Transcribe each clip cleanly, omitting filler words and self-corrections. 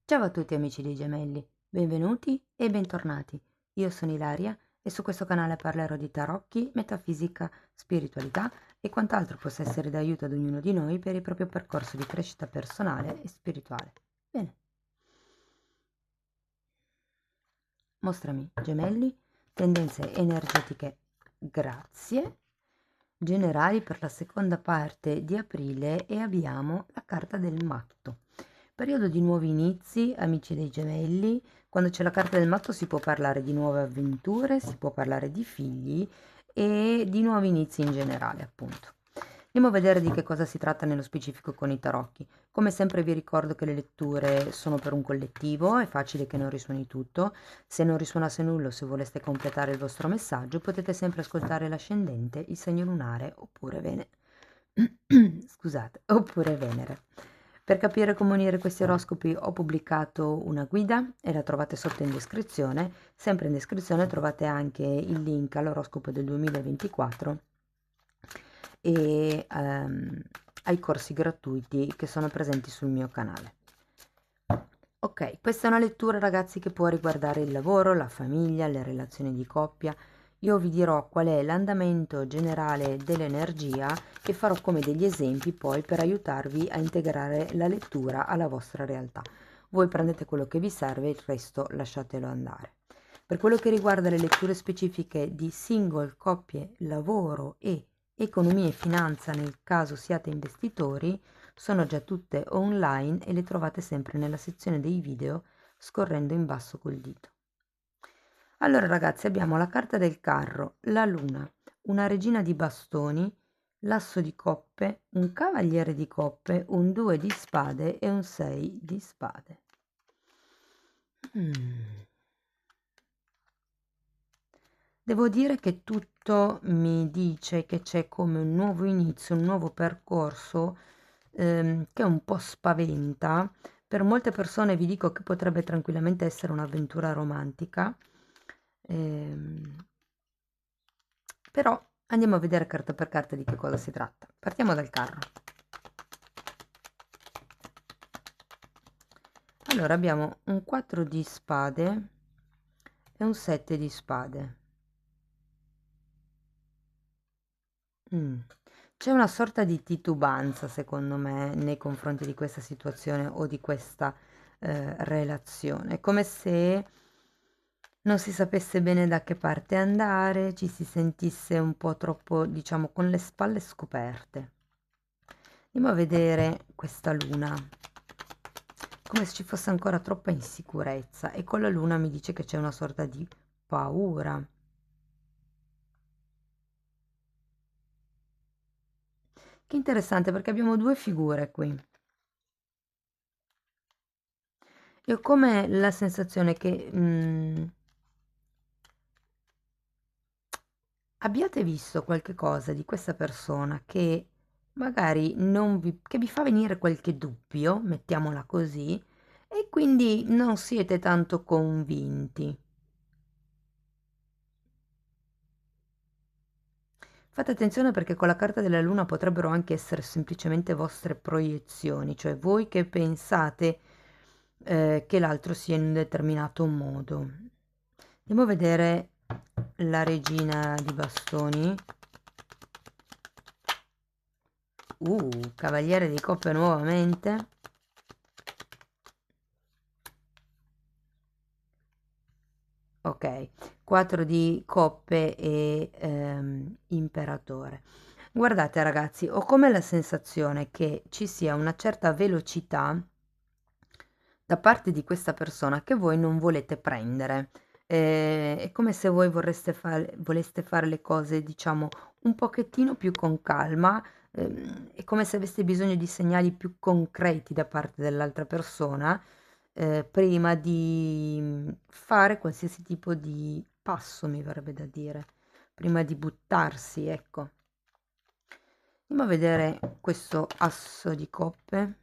Ciao a tutti amici dei Gemelli, benvenuti e bentornati. Io sono Ilaria e su questo canale parlerò di tarocchi, metafisica, spiritualità e quant'altro possa essere d'aiuto ad ognuno di noi per il proprio percorso di crescita personale e spirituale. Bene, mostrami Gemelli, tendenze energetiche, grazie, generali per la seconda parte di aprile e abbiamo la carta del matto. Periodo di nuovi inizi, amici dei Gemelli. Quando c'è la carta del matto si può parlare di nuove avventure, si può parlare di figli e di nuovi inizi in generale, appunto. Andiamo a vedere di che cosa si tratta nello specifico con i tarocchi. Come sempre vi ricordo che le letture sono per un collettivo, è facile che non risuoni tutto. Se non risuonasse nulla o se voleste completare il vostro messaggio, potete sempre ascoltare l'ascendente, il segno lunare oppure Venere. Scusate, oppure Venere. Per capire come unire questi oroscopi ho pubblicato una guida e la trovate sotto in descrizione. Sempre in descrizione trovate anche il link all'oroscopo del 2024 e ai corsi gratuiti che sono presenti sul mio canale. Ok, questa è una lettura ragazzi che può riguardare il lavoro, la famiglia, le relazioni di coppia. Io vi dirò qual è l'andamento generale dell'energia e farò come degli esempi poi per aiutarvi a integrare la lettura alla vostra realtà. Voi prendete quello che vi serve, il resto lasciatelo andare. Per quello che riguarda le letture specifiche di single, coppie, lavoro e economia e finanza nel caso siate investitori, sono già tutte online e le trovate sempre nella sezione dei video scorrendo in basso col dito. Allora ragazzi abbiamo la carta del carro, la luna, una regina di bastoni, l'asso di coppe, un cavaliere di coppe, un 2 di spade e un 6 di spade. Devo dire che tutto mi dice che c'è come un nuovo inizio, un nuovo percorso che un po' spaventa. Per molte persone vi dico che potrebbe tranquillamente essere un'avventura romantica, ehm, però andiamo a vedere carta per carta di che cosa si tratta. Partiamo dal carro. Allora abbiamo un 4 di spade e un 7 di spade. C'è una sorta di titubanza, secondo me, nei confronti di questa situazione o di questa relazione. È come se non si sapesse bene da che parte andare, ci si sentisse un po' troppo, diciamo, con le spalle scoperte. Andiamo a vedere questa luna, come se ci fosse ancora troppa insicurezza e con la luna mi dice che c'è una sorta di paura. Che interessante perché abbiamo due figure qui. E ho come la sensazione che abbiate visto qualche cosa di questa persona che magari non vi, che vi fa venire qualche dubbio, mettiamola così, e quindi non siete tanto convinti. Fate attenzione perché con la carta della luna potrebbero anche essere semplicemente vostre proiezioni, cioè voi che pensate che l'altro sia in un determinato modo. Andiamo a vedere la regina di bastoni. Cavaliere di coppe nuovamente. Ok, 4 di coppe e imperatore. Guardate ragazzi, ho come la sensazione che ci sia una certa velocità da parte di questa persona che voi non volete prendere. È come se voi voleste fare le cose, diciamo, un pochettino più con calma, è come se aveste bisogno di segnali più concreti da parte dell'altra persona, prima di fare qualsiasi tipo di passo, mi verrebbe da dire, prima di buttarsi, ecco. Andiamo a vedere questo asso di coppe,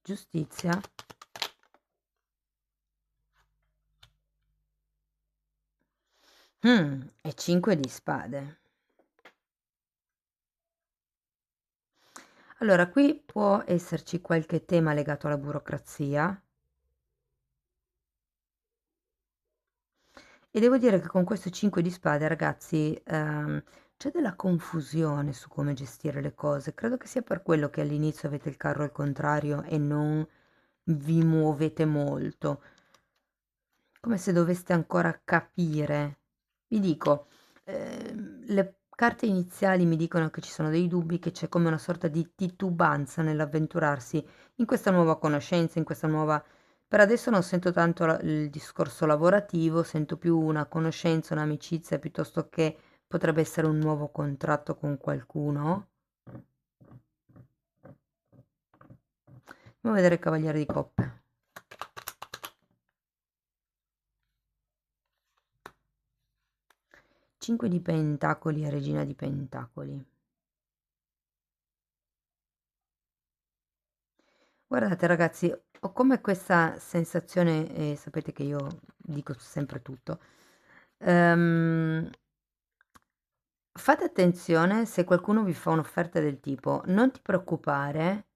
giustizia. E 5 di spade. Allora, qui può esserci qualche tema legato alla burocrazia, E devo dire che con questo 5 di spade, ragazzi, c'è della confusione su come gestire le cose. Credo che sia per quello che all'inizio avete il carro al contrario e non vi muovete molto, come se doveste ancora capire. Vi dico, le carte iniziali mi dicono che ci sono dei dubbi, che c'è come una sorta di titubanza nell'avventurarsi in questa nuova conoscenza, in questa nuova... Per adesso non sento tanto il discorso lavorativo, sento più una conoscenza, un'amicizia, piuttosto che potrebbe essere un nuovo contratto con qualcuno. Andiamo a vedere il Cavaliere di Coppe. Cinque di Pentacoli e Regina di Pentacoli. Guardate ragazzi, ho come questa sensazione, e sapete che io dico sempre tutto. Fate attenzione se qualcuno vi fa un'offerta del tipo: non ti preoccupare,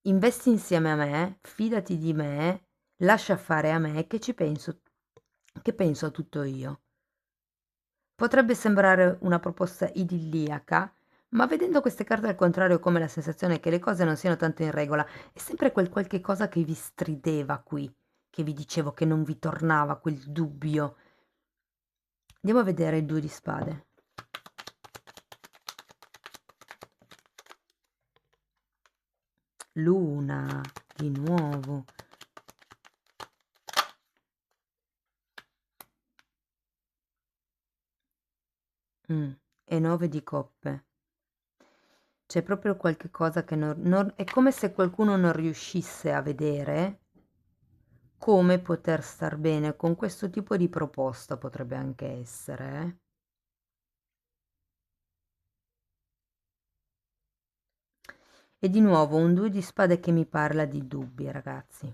investi insieme a me, fidati di me, lascia fare a me che penso a tutto io. Potrebbe sembrare una proposta idilliaca, ma vedendo queste carte al contrario, come la sensazione che le cose non siano tanto in regola, è sempre quel qualche cosa che vi strideva qui, che vi dicevo che non vi tornava, quel dubbio. Andiamo a vedere il 2 di spade. Luna, di nuovo. E 9 di coppe. C'è proprio qualche cosa che è come se qualcuno non riuscisse a vedere come poter star bene con questo tipo di proposta, potrebbe anche essere. E di nuovo un 2 di spade che mi parla di dubbi, ragazzi.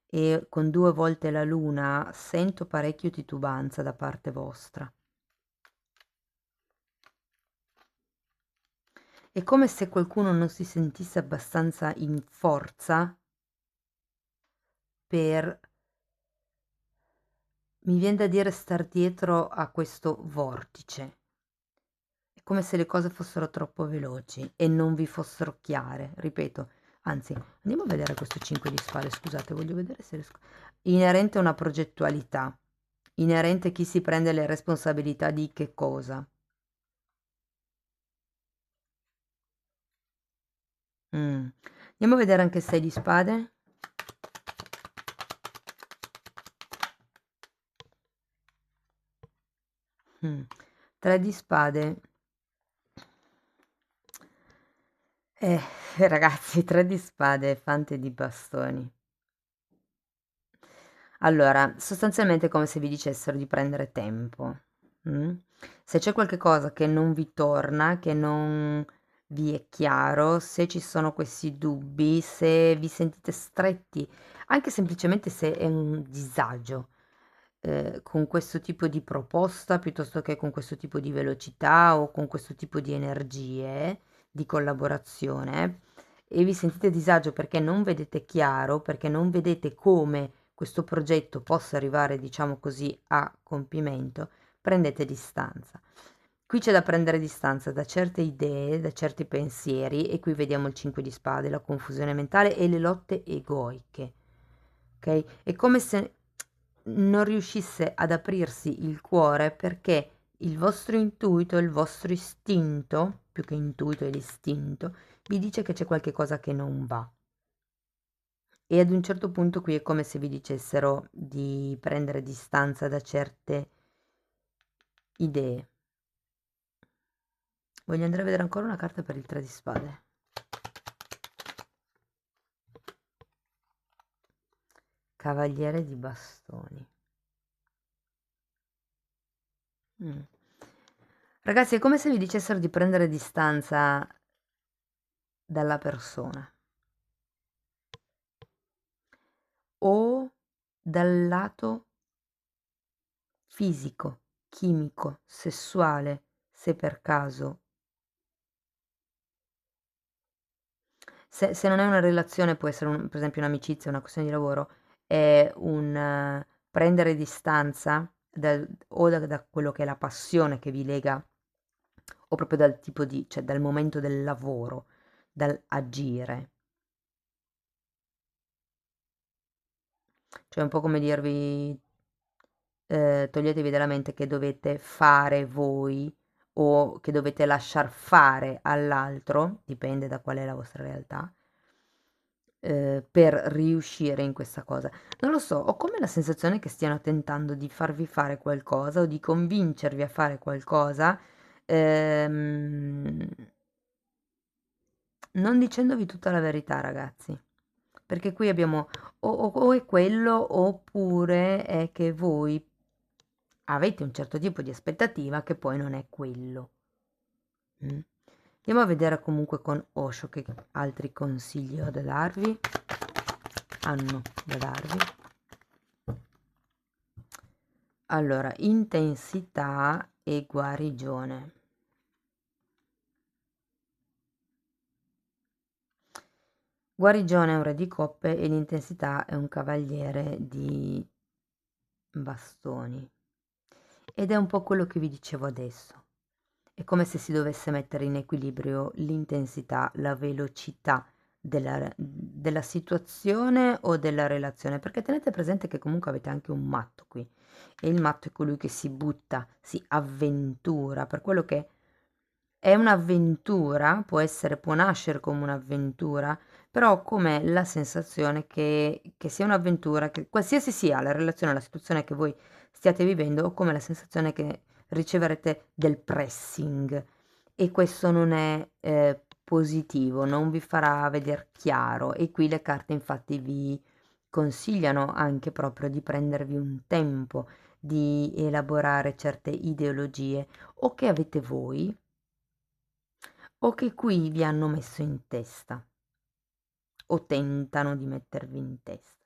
E con 2 volte la luna sento parecchio titubanza da parte vostra. È come se qualcuno non si sentisse abbastanza in forza per, mi viene da dire, star dietro a questo vortice. È come se le cose fossero troppo veloci e non vi fossero chiare, ripeto. Anzi, andiamo a vedere questo 5 di spade, scusate, voglio vedere se riesco. Inerente a una progettualità, inerente a chi si prende le responsabilità di che cosa. Andiamo a vedere anche 6 di spade. Mm. 3 di spade. Ragazzi, 3 di spade, fante di bastoni. Allora, sostanzialmente è come se vi dicessero di prendere tempo. Mm? Se c'è qualche cosa che non vi torna, che non vi è chiaro, se ci sono questi dubbi, se vi sentite stretti, anche semplicemente se è un disagio con questo tipo di proposta piuttosto che con questo tipo di velocità o con questo tipo di energie di collaborazione e vi sentite a disagio perché non vedete chiaro, perché non vedete come questo progetto possa arrivare, diciamo così, a compimento, prendete distanza. Qui c'è da prendere distanza da certe idee, da certi pensieri, e qui vediamo il 5 di spade, la confusione mentale e le lotte egoiche. Ok? È come se non riuscisse ad aprirsi il cuore perché il vostro intuito, il vostro istinto, più che intuito è l'istinto, vi dice che c'è qualche cosa che non va. E ad un certo punto qui è come se vi dicessero di prendere distanza da certe idee. Voglio andare a vedere ancora una carta per il 3 di spade. Cavaliere di bastoni. Mm. Ragazzi, è come se vi dicessero di prendere distanza dalla persona o dal lato fisico, chimico, sessuale, se per caso. Se non è una relazione, può essere per esempio un'amicizia, una questione di lavoro, è prendere distanza da quello che è la passione che vi lega, o proprio dal tipo di, cioè dal momento del lavoro, dal agire. Cioè un po' come dirvi, toglietevi dalla mente che dovete fare voi o che dovete lasciar fare all'altro, dipende da qual è la vostra realtà, per riuscire in questa cosa. Non lo so, ho come la sensazione che stiano tentando di farvi fare qualcosa o di convincervi a fare qualcosa, ehm, non dicendovi tutta la verità, ragazzi. Perché qui abbiamo o è quello oppure è che voi avete un certo tipo di aspettativa che poi non è quello. Andiamo a vedere comunque con Osho che altri consigli ho da darvi. Hanno da darvi. Allora, intensità e guarigione. Guarigione è un re di coppe e l'intensità è un cavaliere di bastoni. Ed è un po' quello che vi dicevo adesso. È come se si dovesse mettere in equilibrio l'intensità, la velocità della situazione o della relazione, perché tenete presente che comunque avete anche un matto qui e il matto è colui che si butta, si avventura, per quello che è un'avventura, può nascere come un'avventura, però ho come la sensazione che sia un'avventura, che qualsiasi sia la relazione, la situazione che voi stiate vivendo, ho come la sensazione che riceverete del pressing e questo non è positivo, non vi farà vedere chiaro e qui le carte infatti vi consigliano anche proprio di prendervi un tempo, di elaborare certe ideologie o che avete voi o che qui vi hanno messo in testa o tentano di mettervi in testa.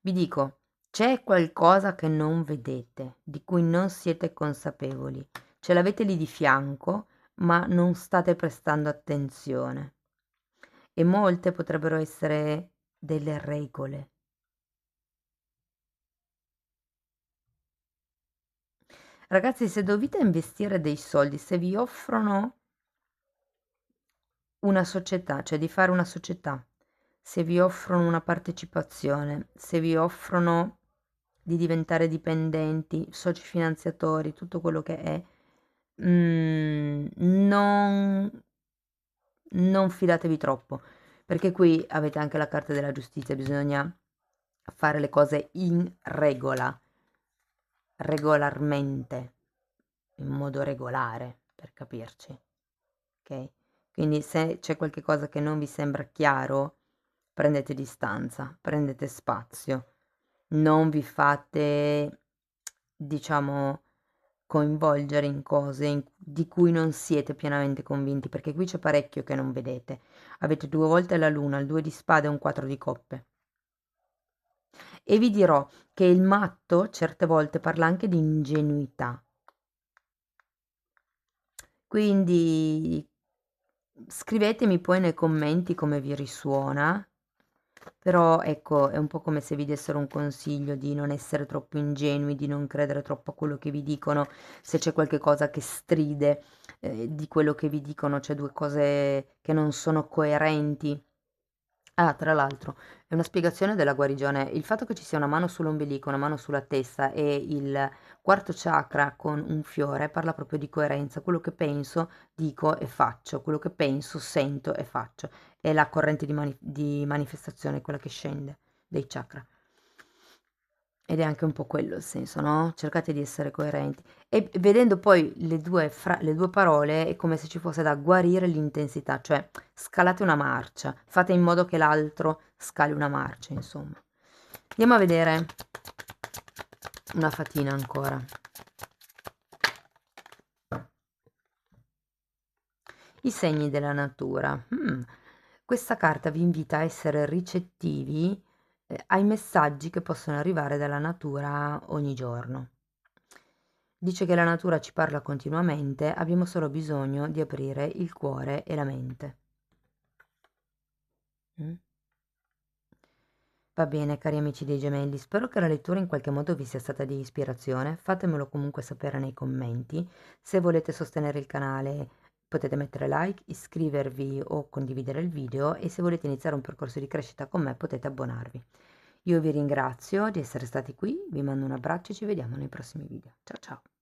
Vi dico, c'è qualcosa che non vedete, di cui non siete consapevoli, ce l'avete lì di fianco, ma non state prestando attenzione. E molte potrebbero essere delle regole. Ragazzi, se dovete investire dei soldi, se vi offrono una società, cioè di fare una società, se vi offrono una partecipazione, se vi offrono di diventare dipendenti, soci finanziatori, tutto quello che è, non fidatevi troppo, perché qui avete anche la carta della giustizia, bisogna fare le cose in regola, regolarmente, in modo regolare, per capirci, ok? Quindi se c'è qualche cosa che non vi sembra chiaro, prendete distanza, prendete spazio, non vi fate, diciamo, coinvolgere in cose di cui non siete pienamente convinti, perché qui c'è parecchio che non vedete. Avete 2 volte la luna, il 2 di spade e un 4 di coppe. E vi dirò che il matto certe volte parla anche di ingenuità. Quindi scrivetemi poi nei commenti come vi risuona, però ecco, è un po' come se vi dessero un consiglio di non essere troppo ingenui, di non credere troppo a quello che vi dicono, se c'è qualche cosa che stride, di quello che vi dicono, c'è 2 cose che non sono coerenti. Ah, tra l'altro, è una spiegazione della guarigione. Il fatto che ci sia una mano sull'ombelico, una mano sulla testa e il quarto chakra con un fiore parla proprio di coerenza. Quello che penso, dico e faccio. Quello che penso, sento e faccio. È la corrente di manifestazione, quella che scende dei chakra. Ed è anche un po' quello il senso, no? Cercate di essere coerenti. E vedendo poi le due parole è come se ci fosse da guarire l'intensità, cioè scalate una marcia, fate in modo che l'altro scali una marcia, insomma. Andiamo a vedere una fatina ancora. I segni della natura. Questa carta vi invita a essere ricettivi ai messaggi che possono arrivare dalla natura ogni giorno. Dice che la natura ci parla continuamente, abbiamo solo bisogno di aprire il cuore e la mente. Mm? Va bene, cari amici dei Gemelli, spero che la lettura in qualche modo vi sia stata di ispirazione, fatemelo comunque sapere nei commenti. Se volete sostenere il canale potete mettere like, iscrivervi o condividere il video, e se volete iniziare un percorso di crescita con me potete abbonarvi. Io vi ringrazio di essere stati qui, vi mando un abbraccio e ci vediamo nei prossimi video. Ciao ciao!